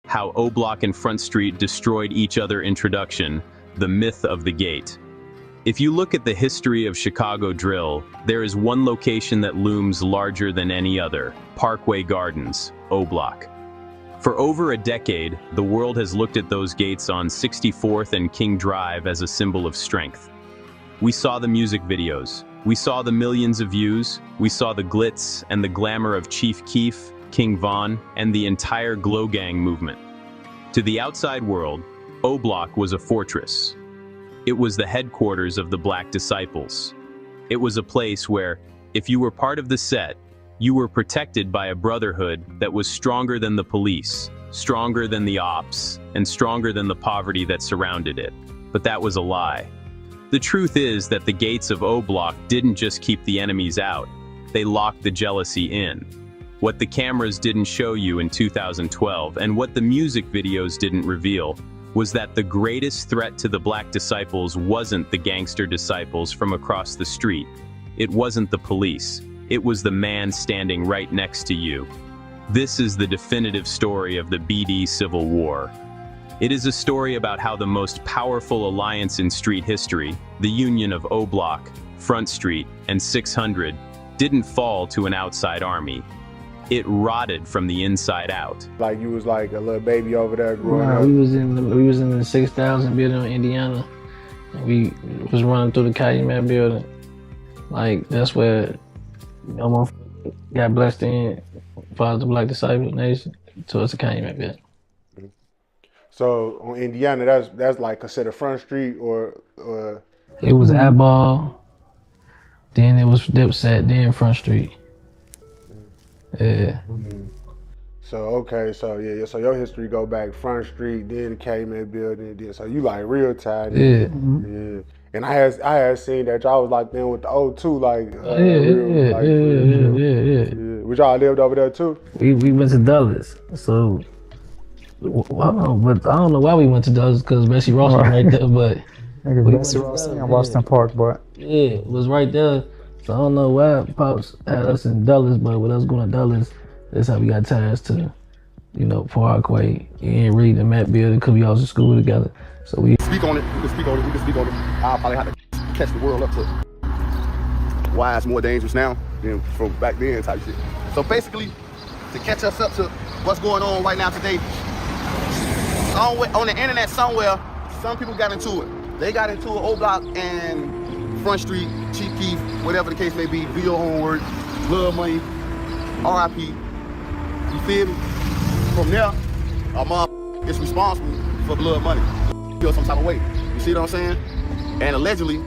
how Oblock and FrontStreet destroyed each other introduction, the myth of the gate. If you look at the history of ChicagoDrill, there is one location that looms larger than any other: Parkway Gardens, Oblock. For over a decade, the world has looked at those gates on 64th and King Drive as a symbol of strength. We saw the music videos, we saw the millions of views, we saw the glitz and the glamour of ChiefKeef, KingVon, and the entire Glow Gang movement. To the outside world, Oblock was a fortress. It was the headquarters of the BlackDisciples. It was a place where, if you were part of the set, you were protected by a brotherhood that was stronger than the police, stronger than the ops, and stronger than the poverty that surrounded it. But that was a lie. The truth is that the gates of Oblock didn't just keep the enemies out, they locked the jealousy in. What the cameras didn't show you in 2012 and what the music videos didn't reveal was that the greatest threat to the BlackDisciples wasn't the Gangster Disciples from across the street. It wasn't the police. It was the man standing right next to you. This is the definitive story of the BD Civil War. It is a story about how the most powerful alliance in street history, the union of Oblock, FrontStreet, and 600, didn't fall to an outside army. It rotted from the inside out. Like you was like a little baby over there growing up. We was in the 6,000 building in Indiana. And we was running through the Calumet building. Like that's where got blessed in, followed the BlackDisciples Nation towards the Calumet building. So on Indiana, that's like considered Front Street or it was Eyeball, then it was Dipset, then Front Street. Yeah. So okay, so yeah, so your history go back Front Street, then the Calumet building, then so you like real tight. Yeah. Yeah. And I had seen that y'all was like then with the O2, like yeah. Which y'all lived over there too? We went to Dulles, so but I don't know why we went to Dulles because Bessie Ross was right there, but Bessie Ross and Boston Park, but yeah, it was right there. So I don't know why Pops had us in Dulles, but with us going to Dulles, that's how we got ties to, Parkway. You ain't really the Met building because we all in school together. So we speak on it. We can speak on it. I'll probably have to catch the world up to why it's more dangerous now than from back then type shit. So basically, to catch us up to what's going on right now today, somewhere on the internet somewhere, some people got into it. They got into it, Oblock and Front Street, ChiefKeef, whatever the case may be, do your homework, BloodMoney, RIP. You feel me? From there, a mom is responsible for BloodMoney. Feel some type of way. You see what I'm saying? And allegedly,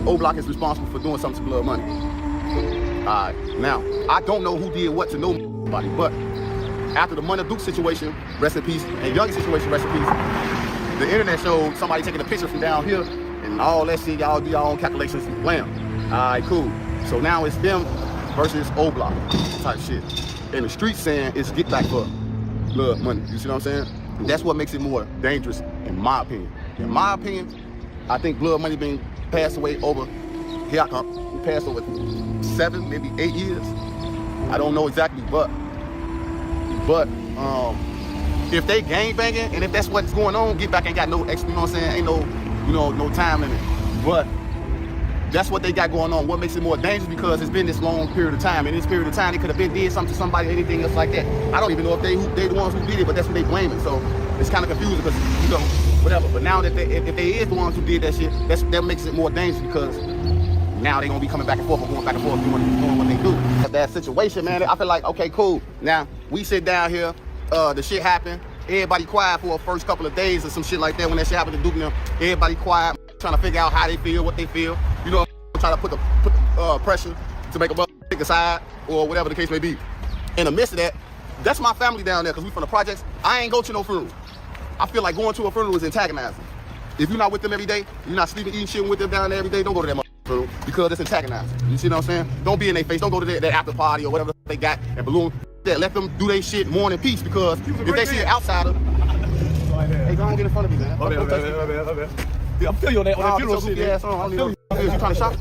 Oblock is responsible for doing something to BloodMoney. Alright, now, I don't know who did what to nobody, but after the Money Duke situation, rest in peace, and Youngin situation, rest in peace, the internet showed somebody taking a picture from down here and all that shit, y'all do your own calculations, blam. Alright, cool. So now it's them versus Oblock type shit. And the street saying it's get back for BloodMoney. You see what I'm saying? And that's what makes it more dangerous, in my opinion. In my opinion, I think BloodMoney being passed away over, here I come, he passed over 7, maybe 8 years. I don't know exactly, but if they gang banging and if that's what's going on, Get Back ain't got no extra, you know what I'm saying? Ain't no time limit. But that's what they got going on. What makes it more dangerous because it's been this long period of time. And in this period of time, they could have been did something to somebody, anything else like that. I don't even know if they the ones who did it, but that's what they blaming. So it's kind of confusing because whatever. But now that if they is the ones who did that shit, that makes it more dangerous because now they gonna be coming back and forth or going back and forth doing what they do. That situation, man, I feel like, okay, cool. Now we sit down here, the shit happened. Everybody quiet for the first couple of days or some shit like that when that shit happened to Duke and them. Everybody quiet, trying to figure out how they feel, what they feel. Trying to put the pressure to make a pick a side or whatever the case may be. In the midst of that, that's my family down there because we from the projects. I ain't go to no funeral. I feel like going to a funeral is antagonizing. If you're not with them every day, you're not sleeping, eating shit with them down there every day, don't go to that funeral because it's antagonizing. You see what I'm saying? Don't be in their face. Don't go to that after party or whatever they got and balloon. Let them do their shit more in peace because if they see an outsider, hey, go on, get in front of me, man. Yeah, I'm feeling you on that funeral shit. You trying to shop?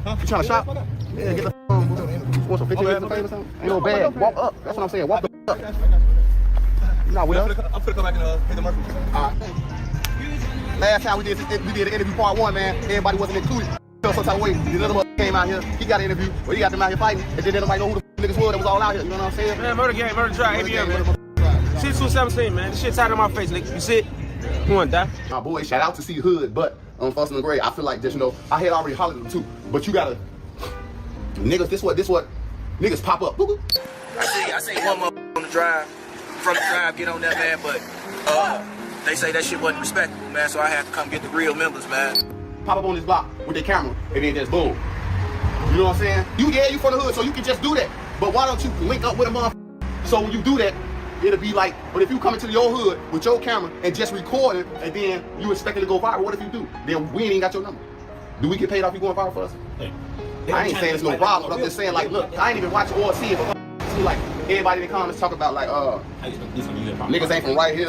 Huh? You trying to shop? Yeah, get the want some 50 minutes of fame or something? Ain't no bad. Walk up. That's what I'm saying. Walk up. You not with us? I'm finna come back and hit the market. All right. Last time we did the interview part 1, man. Everybody wasn't included. Felt some type of way. The other mother came out here. He got an interview, but he got them out here fighting, and then nobody know who the niggas were that was all out here. You know what I'm saying? Man, murder gang, murder try, ABM, man. Shit 217, man. This shit tied on my face, nigga. You see it? You wanna die? My boy, shout out to C Hood, but on Fussing and Gray, I feel like just, you know, I had already hollered at them too, but you gotta, niggas, this what, niggas pop up. I say one more on the drive, from the drive, get on that, man, but, they say that shit wasn't respectable, man, so I had to come get the real members, man. Pop up on this block with their camera, and then just boom. You know what I'm saying? You from the hood, so you can just do that, but why don't you link up with a motherfucker, so when you do that, it'll be like, but if you come into your hood with your camera and just record it, and then you expect it to go viral, what if you do? Then we ain't got your number. Do we get paid off you going viral for us? Hey, I ain't saying it's no problem, but I'm just saying, like, look, I ain't even watch or see it, but see, like, everybody in the comments talk about, like, niggas ain't from right here,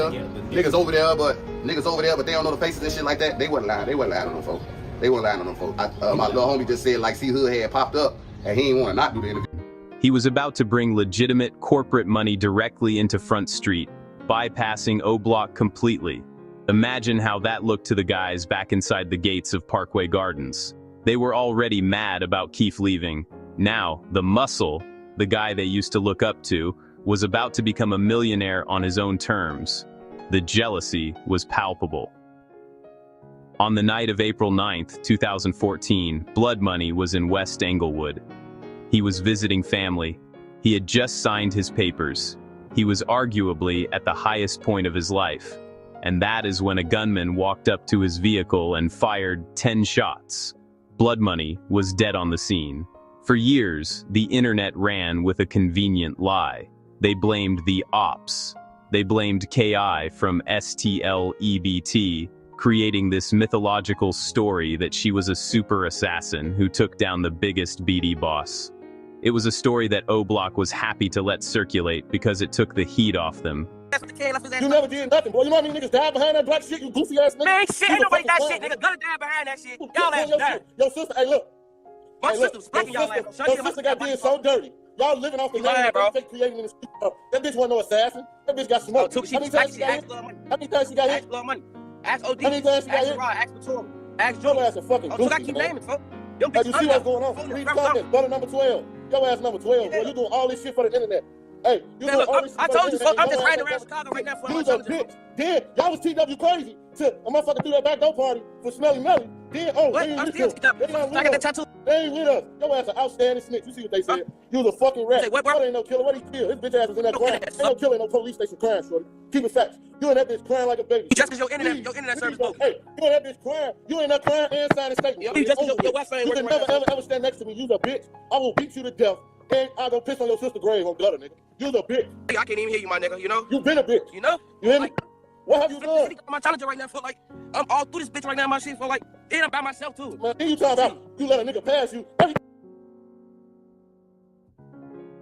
niggas over there, but they don't know the faces and shit like that. They wasn't lying on them folks. My little homie just said, like, C Hood had popped up, and he ain't want to not do the interview. He was about to bring legitimate corporate money directly into FrontStreet, bypassing Oblock completely. Imagine how that looked to the guys back inside the gates of Parkway Gardens. They were already mad about Keef leaving. Now, the muscle, the guy they used to look up to, was about to become a millionaire on his own terms. The jealousy was palpable. On the night of April 9th, 2014, BloodMoney was in West Englewood. He was visiting family. He had just signed his papers. He was arguably at the highest point of his life. And that is when a gunman walked up to his vehicle and fired 10 shots. BloodMoney was dead on the scene. For years, the internet ran with a convenient lie. They blamed the ops. They blamed KI from STLEBT, creating this mythological story that she was a super assassin who took down the biggest BD boss. It was a story that Oblock was happy to let circulate because it took the heat off them. You never did nothing, boy. You know how many niggas died behind that black shit, you goofy ass nigga? Man, shit, ain't nobody that shit, nigga. Gonna die behind that shit. Y'all ass died. Your sister, hey, look. My sister's breaking y'all ass. Your sister got did so dirty. Y'all living off the land that creating in the street. That bitch wasn't no assassin. That bitch got smoked. How many times she got hit? How many times she got hit? Ask OD. How many times she got hit? Ask Backdoor. Ask Your ass a fucking goofy, so I keep naming, folks. You see what's going on? Read the comments. Brother number 12. Your ass number 12, boy. You doing all this shit for the internet. Hey, you doing all this shit I for the told you, internet. fuck. I'm just riding around Chicago right now for a bitch. Then, y'all was TW crazy to a motherfucker through that backdoor party for Smelly Melly. Then, oh, they ain't with us. I got the tattoo. They ain't with us. Your ass an outstanding snitch. You see what they said? You was a fucking rat. What ain't no killer? What he killed? His bitch ass was in that crime. Ain't no killing, no police station crime, shorty. Keep it facts. You and that bitch crying like a baby. Just because your internet service broke. Hey, you and that bitch crying. You ain't that crying and signing statement. Just because your Wi-Fi ain't working. You can never ever stand next to me. You's a bitch. I will beat you to death. And I go piss on your sister's grave on gutter, nigga. You's a bitch. I can't even hear you, my nigga, you know? You been a bitch. You know? You hear me? What have you done? I'm challenger right now for like, I'm all through this bitch right now, my shit for like, and I'm by myself too. Man, then you talking about you let a nigga pass you.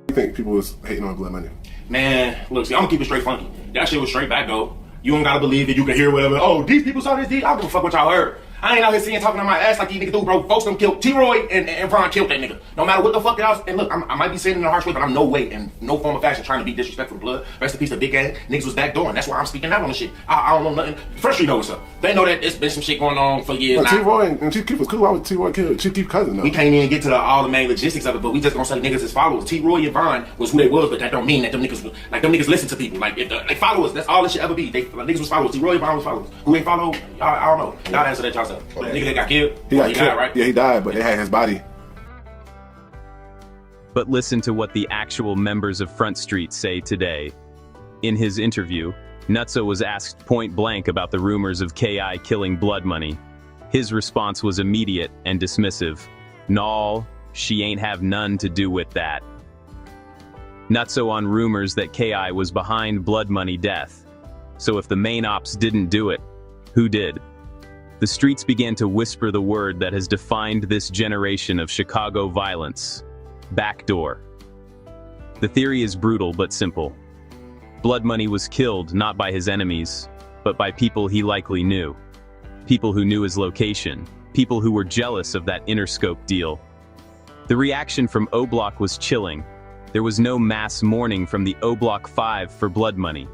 You think people was hating on BloodMoney? Man, look, see, I'm gonna keep it straight funky. That shit was straight back though. You don't gotta believe it, you can hear whatever. Oh, these people saw this, I don't give a fuck what y'all heard. I ain't out here sitting talking on my ass like these niggas do, bro. Folks them killed T-Roy and Von killed that nigga. No matter what the fuck else. And look, I might be saying it in a harsh way, but I'm no way in no form of fashion trying to be disrespectful to blood. Rest in peace to big ass niggas was backdooring. That's why I'm speaking out on the shit. I don't know nothing. FrontStreet know what's up. They know that it's been some shit going on for years now. T-Roy and ChiefKeef was cool. Why would T-Roy kill ChiefKeef cousin though? We can't even get to all the main logistics of it, but we just gonna say niggas as followers. T-Roy and Von was who they was, but that don't mean that them niggas listen to people. Like if they follow us, that's all it should ever be. Niggas was followers. T-Roy and Von was followers. Who ain't follow? I don't know. Y'all answer that yourself. Nigga that got killed. He got killed. Died, right? Yeah, he died, but they had his body. But listen to what the actual members of FrontStreet say today. In his interview, Nutso was asked point blank about the rumors of KI killing BloodMoney. His response was immediate and dismissive. "Naw, she ain't have none to do with that." Nutso on rumors that KI was behind BloodMoney death. So if the main ops didn't do it, who did? The streets began to whisper the word that has defined this generation of Chicago violence: Backdoor. The theory is brutal but simple. BloodMoney was killed not by his enemies, but by people he likely knew. People who knew his location. People who were jealous of that Interscope deal. The reaction from Oblock was chilling. There was no mass mourning from the Oblock 5 for BloodMoney.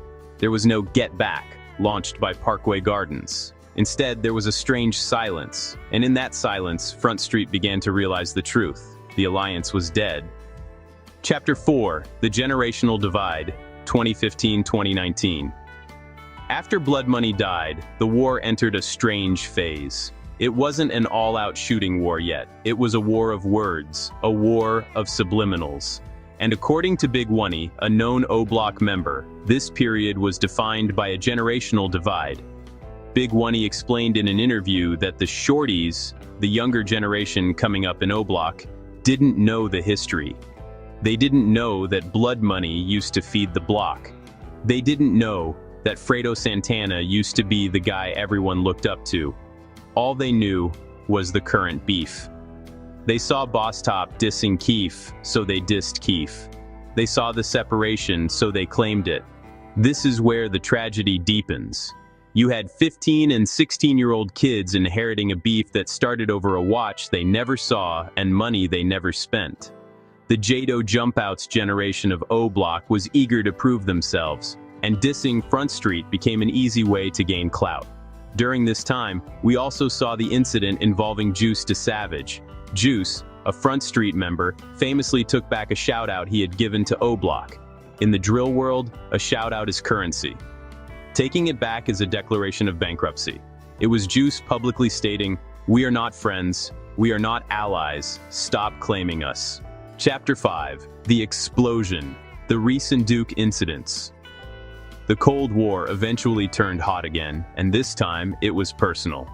There was no Get Back, launched by Parkway Gardens. Instead, there was a strange silence, and in that silence, FrontStreet began to realize the truth. The alliance was dead. Chapter 4, The Generational Divide, 2015-2019. After BloodMoney died, the war entered a strange phase. It wasn't an all-out shooting war yet. It was a war of words, a war of subliminals. And according to Big Oney, a known Oblock member, this period was defined by a generational divide. Big Oney explained in an interview that the shorties, the younger generation coming up in Oblock, didn't know the history. They didn't know that BloodMoney used to feed the block. They didn't know that Fredo Santana used to be the guy everyone looked up to. All they knew was the current beef. They saw Boss Top dissing Keef, so they dissed Keef. They saw the separation, so they claimed it. This is where the tragedy deepens. You had 15 and 16-year-old kids inheriting a beef that started over a watch they never saw and money they never spent. The Jado Jumpouts generation of Oblock was eager to prove themselves, and dissing FrontStreet became an easy way to gain clout. During this time, we also saw the incident involving Juice to Savage. Juice, a FrontStreet member, famously took back a shout-out he had given to Oblock. In the drill world, a shout-out is currency. Taking it back is a declaration of bankruptcy. It was Juice publicly stating, "We are not friends, we are not allies, stop claiming us." Chapter 5, The Explosion, The recent Duke Incidents. The Cold War eventually turned hot again, and this time it was personal.